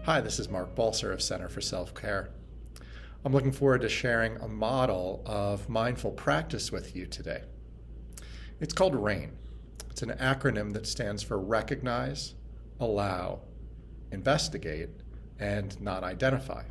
Hi, this is Mark Balser of Center for Self-Care. I'm looking forward to sharing a model of mindful practice with you today. It's called RAIN. It's an acronym that stands for Recognize, Allow, Investigate, and Not Identify.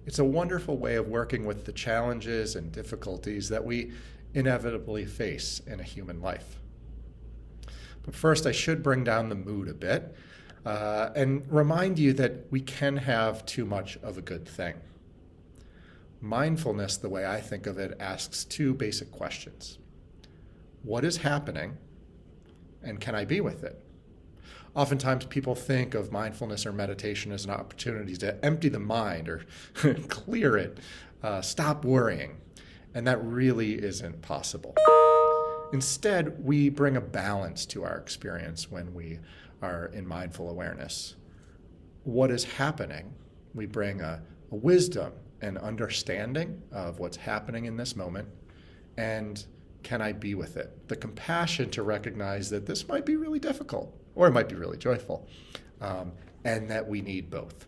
It's a wonderful way of working with the challenges and difficulties that we inevitably face in a human life. But first, I should bring down the mood a bit and remind you that we can have too much of a good thing. Mindfulness, the way I think of it, asks two basic questions. What is happening, and can I be with it? Oftentimes people think of mindfulness or meditation as an opportunity to empty the mind or clear it, stop worrying, and that really isn't possible. Instead, we bring a balance to our experience when we are in mindful awareness. What is happening? We bring a wisdom and understanding of what's happening in this moment, and can I be with it? The compassion to recognize that this might be really difficult, or it might be really joyful, and that we need both.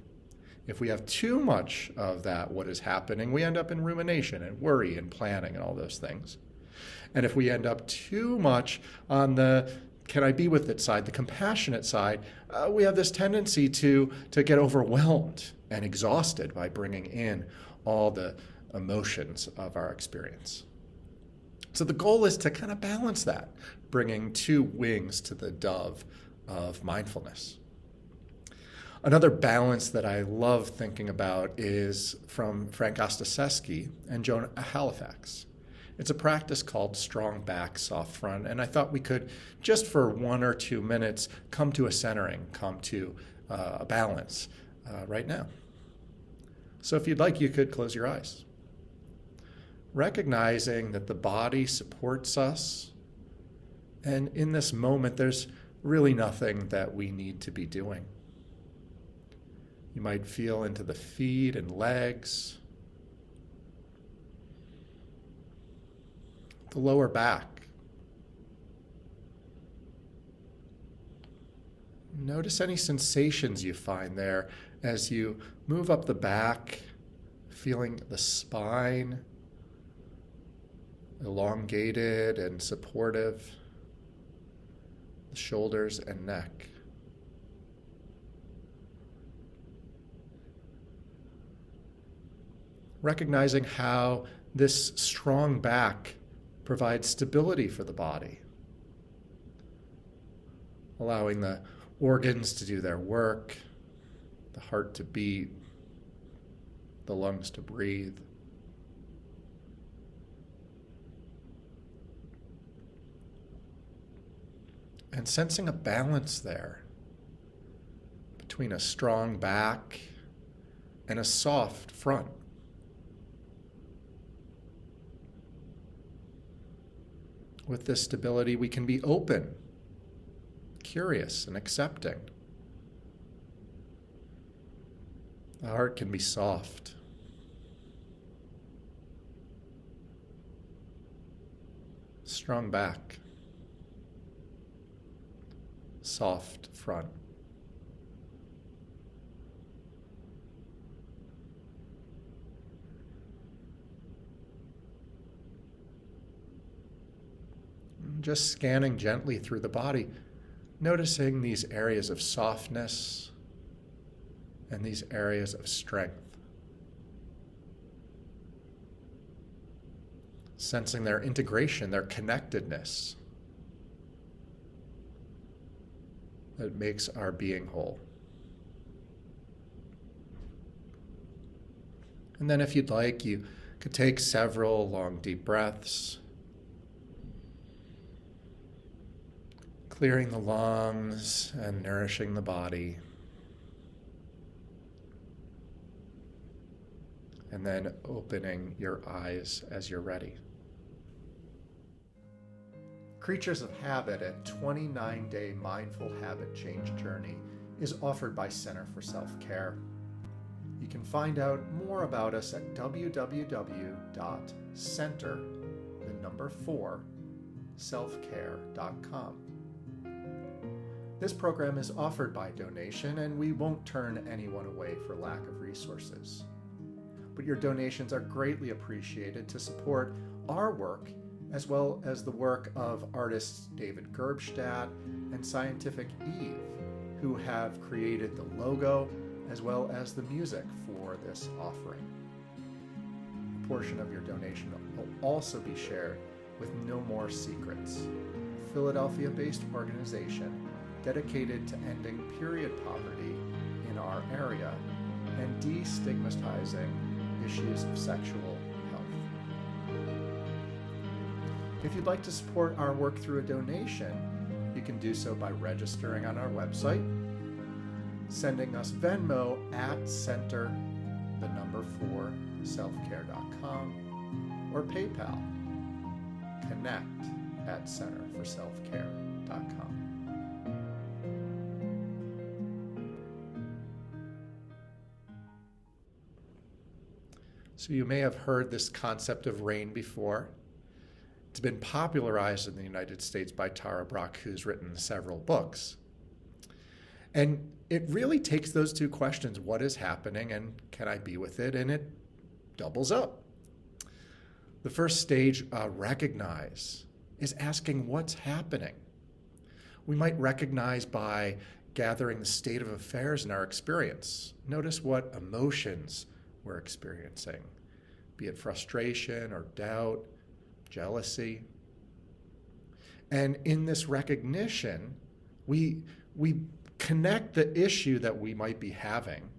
If we have too much of that, what is happening, we end up in rumination and worry and planning and all those things. And if we end up too much on the can I be with it side, the compassionate side, we have this tendency to get overwhelmed and exhausted by bringing in all the emotions of our experience. So the goal is to kind of balance that, bringing two wings to the dove of mindfulness. Another balance that I love thinking about is from Frank Ostaseski and Joan Halifax. It's a practice called strong back, soft front, and I thought we could, just for 1 or 2 minutes, come to a centering, come to a balance right now. So if you'd like, you could close your eyes. Recognizing that the body supports us, and in this moment, there's really nothing that we need to be doing. You might feel into the feet and legs, the lower back. Notice any sensations you find there as you move up the back, feeling the spine elongated and supportive, the shoulders and neck. Recognizing how this strong back provides stability for the body, allowing the organs to do their work, the heart to beat, the lungs to breathe. And sensing a balance there between a strong back and a soft front. With this stability, we can be open, curious, and accepting. The heart can be soft. Strong back. Soft front. Just scanning gently through the body, noticing these areas of softness and these areas of strength. Sensing their integration, their connectedness that makes our being whole. And then if you'd like, you could take several long, deep breaths, clearing the lungs and nourishing the body. And then opening your eyes as you're ready. Creatures of Habit, a 29-day mindful habit change journey, is offered by Center for Self-Care. You can find out more about us at www.center4selfcare.com. This program is offered by donation, and we won't turn anyone away for lack of resources. But your donations are greatly appreciated to support our work, as well as the work of artists David Gerbstadt and Scientific Eve, who have created the logo as well as the music for this offering. A portion of your donation will also be shared with No More Secrets, a Philadelphia-based organization dedicated to ending period poverty in our area and destigmatizing issues of sexual health. If you'd like to support our work through a donation, you can do so by registering on our website, sending us Venmo at center4selfcare.com, or PayPal, connect@centerforselfcare.com. So you may have heard this concept of RAIN before. It's been popularized in the United States by Tara Brach, who's written several books. And it really takes those two questions, what is happening and can I be with it? And it doubles up. The first stage, recognize, is asking what's happening. We might recognize by gathering the state of affairs in our experience. Notice what emotions we're experiencing, be it frustration or doubt, jealousy. And in this recognition, we connect the issue that we might be having,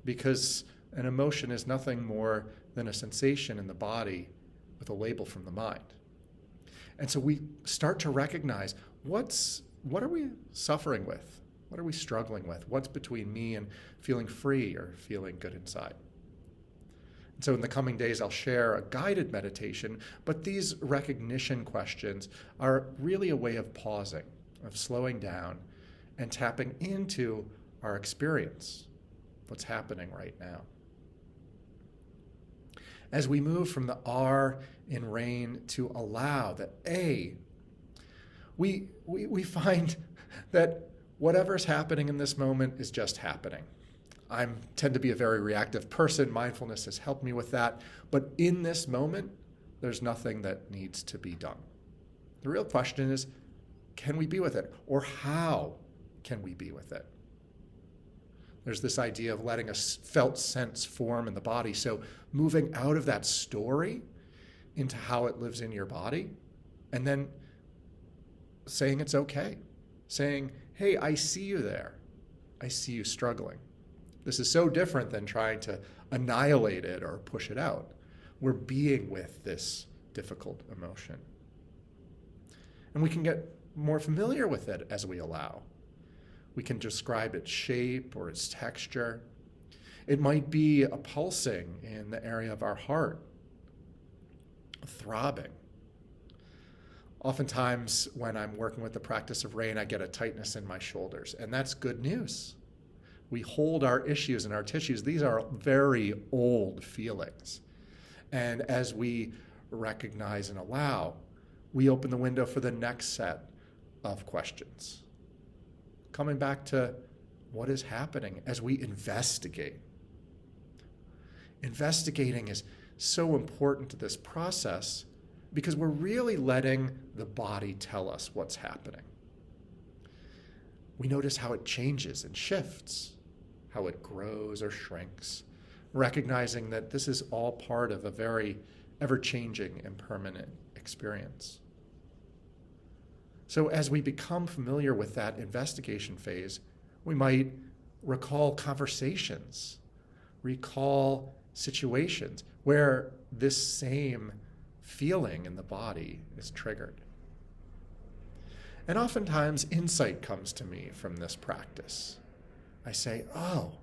because an emotion is nothing more than a sensation in the body with a label from the mind. And so we start to recognize what are we suffering with? What are we struggling with? What's between me and feeling free or feeling good inside? And so in the coming days, I'll share a guided meditation, but these recognition questions are really a way of pausing, of slowing down and tapping into our experience, what's happening right now. As we move from the R in RAIN to allow, the A, we find that whatever's happening in this moment is just happening. I tend to be a very reactive person. Mindfulness has helped me with that. But in this moment, there's nothing that needs to be done. The real question is, can we be with it? Or how can we be with it? There's this idea of letting a felt sense form in the body. So moving out of that story into how it lives in your body, and then saying it's okay. Saying, hey, I see you there. I see you struggling. This is so different than trying to annihilate it or push it out. We're being with this difficult emotion. And we can get more familiar with it as we allow. We can describe its shape or its texture. It might be a pulsing in the area of our heart, a throbbing. Oftentimes when I'm working with the practice of RAIN, I get a tightness in my shoulders, and that's good news. We hold our issues and our tissues. These are very old feelings. And as we recognize and allow, we open the window for the next set of questions. Coming back to what is happening as we investigate. Investigating is so important to this process because we're really letting the body tell us what's happening. We notice how it changes and shifts, how it grows or shrinks, recognizing that this is all part of a very ever-changing and permanent experience. So as we become familiar with that investigation phase, we might recall conversations, recall situations where this same feeling in the body is triggered. And oftentimes insight comes to me from this practice. I say, oh,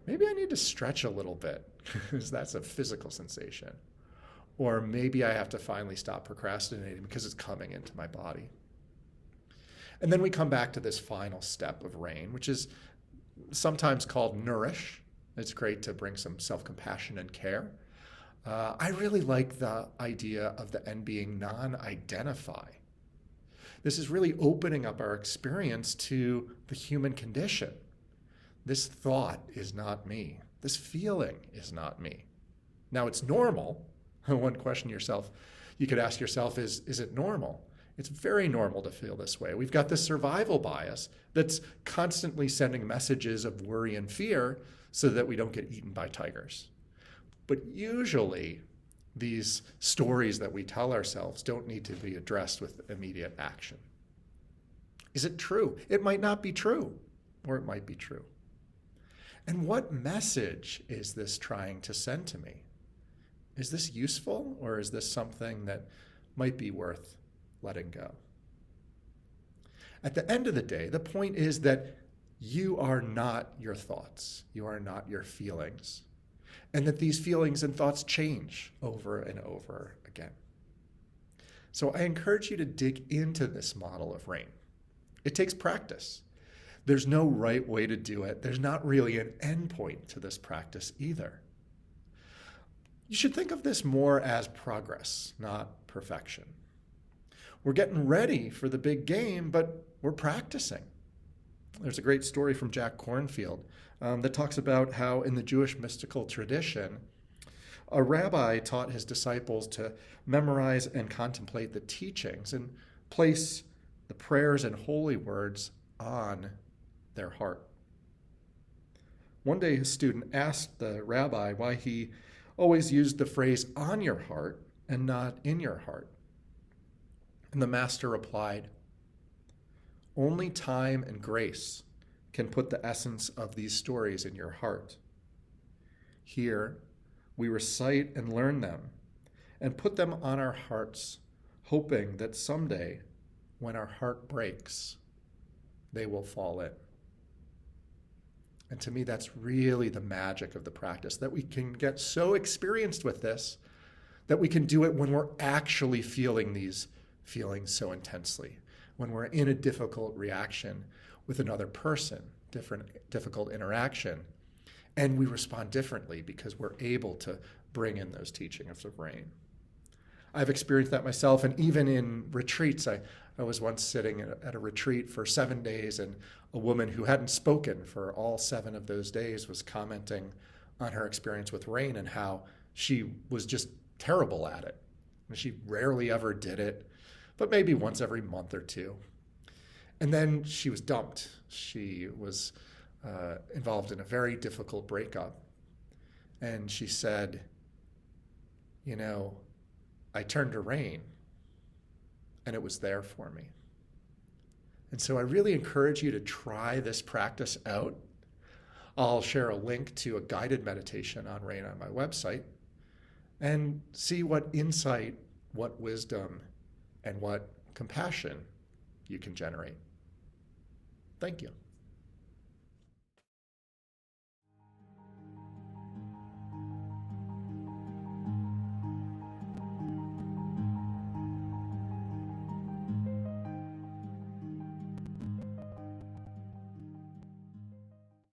maybe I need to stretch a little bit because that's a physical sensation. Or maybe I have to finally stop procrastinating because it's coming into my body. And then we come back to this final step of RAIN, which is sometimes called nourish. It's great to bring some self-compassion and care. I really like the idea of the N being non-identify. This is really opening up our experience to the human condition. This thought is not me. This feeling is not me. Now, it's normal. One question you could ask yourself is it normal? It's very normal to feel this way. We've got this survival bias that's constantly sending messages of worry and fear so that we don't get eaten by tigers. But usually, these stories that we tell ourselves don't need to be addressed with immediate action. Is it true? It might not be true, or it might be true. And what message is this trying to send to me? Is this useful, or is this something that might be worth letting go? At the end of the day, the point is that you are not your thoughts. You are not your feelings. And that these feelings and thoughts change over and over again. So I encourage you to dig into this model of RAIN. It takes practice. There's no right way to do it. There's not really an endpoint to this practice either. You should think of this more as progress, not perfection. We're getting ready for the big game, but we're practicing. There's a great story from Jack Kornfield that talks about how in the Jewish mystical tradition, a rabbi taught his disciples to memorize and contemplate the teachings and place the prayers and holy words on their heart. One day his student asked the rabbi why he always used the phrase on your heart and not in your heart. And the master replied, "Only time and grace can put the essence of these stories in your heart. Here, we recite and learn them and put them on our hearts, hoping that someday, when our heart breaks, they will fall in." And to me, that's really the magic of the practice, that we can get so experienced with this that we can do it when we're actually feeling these feelings so intensely, when we're in a difficult reaction with another person, difficult interaction, and we respond differently because we're able to bring in those teachings of RAIN. I've experienced that myself, and even in retreats. I was once sitting at a retreat for 7 days, and a woman who hadn't spoken for all 7 of those days was commenting on her experience with RAIN and how she was just terrible at it. And she rarely ever did it, but maybe once every month or two. And then she was dumped. She was involved in a very difficult breakup. And she said, I turned to RAIN, and it was there for me. And so I really encourage you to try this practice out. I'll share a link to a guided meditation on RAIN on my website, and see what insight, what wisdom, and what compassion you can generate. Thank you.